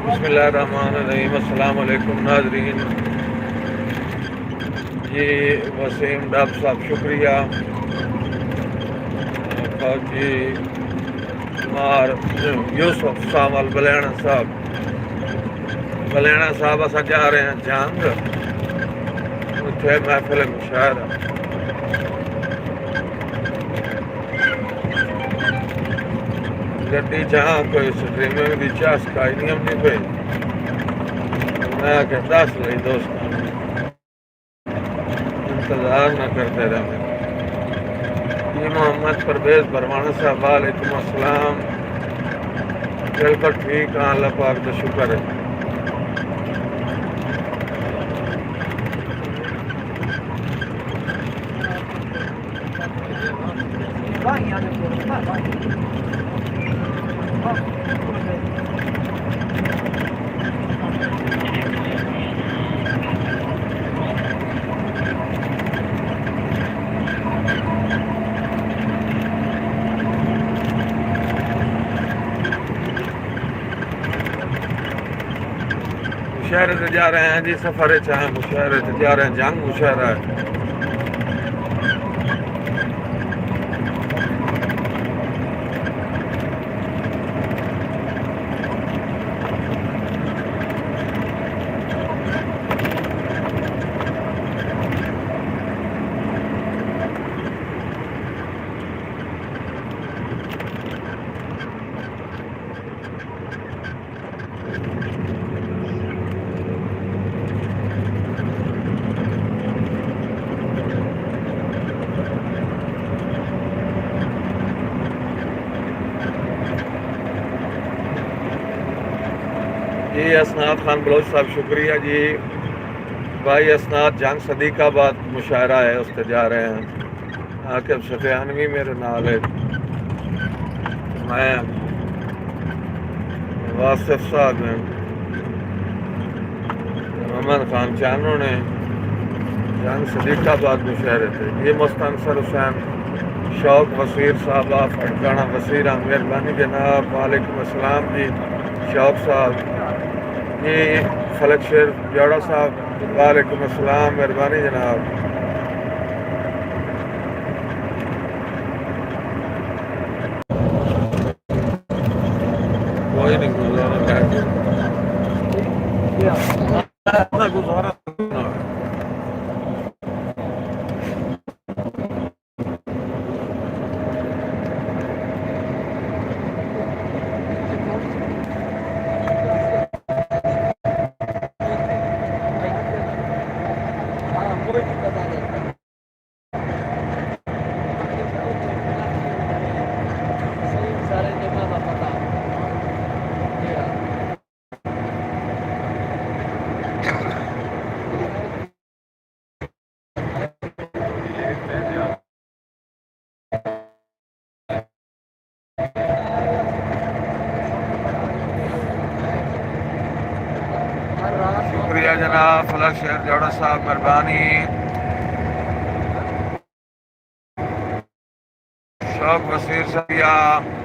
बिस्मिल्लाहिर्रहमानिर्रहीम। अस्सलाम वालेकुम नाज़रीन। जी वसीम डाब साहब शुक्रिया, फौजी मार यूसुफ सामल बलेना साहब असा जा रहे हैं जंग, उत्थे महफिल मुशायरा। गड्डी जहाँ कोई स्ट्रीमिंग की चास्काई नहीं आती पे, मैं क्या दस ली दोस्तों, इंतजार न करते रहे। ये मोहम्मद परवेज भरवाना साहब वालेकुम अस्सलाम। बिल्कुल ठीक हाँ, अल्लाह पाक का शुक्र है। मुशायरे से जा रहे हैं जी, सफर चाहे मुशायरे से जा रहे हैं, जंग मुशायरा है। जी असनाद खान बलोच साहब शुक्रिया जी। भाई असनाद जंग सदीकाबाद मुशायरा है, उस पर जा रहे हैं। आकिब सतियानवी मेरे नाल है, मैं वासिफ साहब हैं, मोहम्मद खान चानो ने जंग सदीकाबाद मुशायरे थे। ये मुस्तनसर हुसैन शौक वसीर साहब फटकाना वसीरा, मेहरबानी जनाब। वालेकुम अस्सलाम जी शौक साहब। ये फलक शेर जोड़ा साहब, वालेकुम अस्सलाम, मेहरबानी जनाब। कोई नहीं गुजारा गुजारा शुक्रिया जनाब फला शेर जोड़ा साहब मेहरबानी शौक वसीर साहब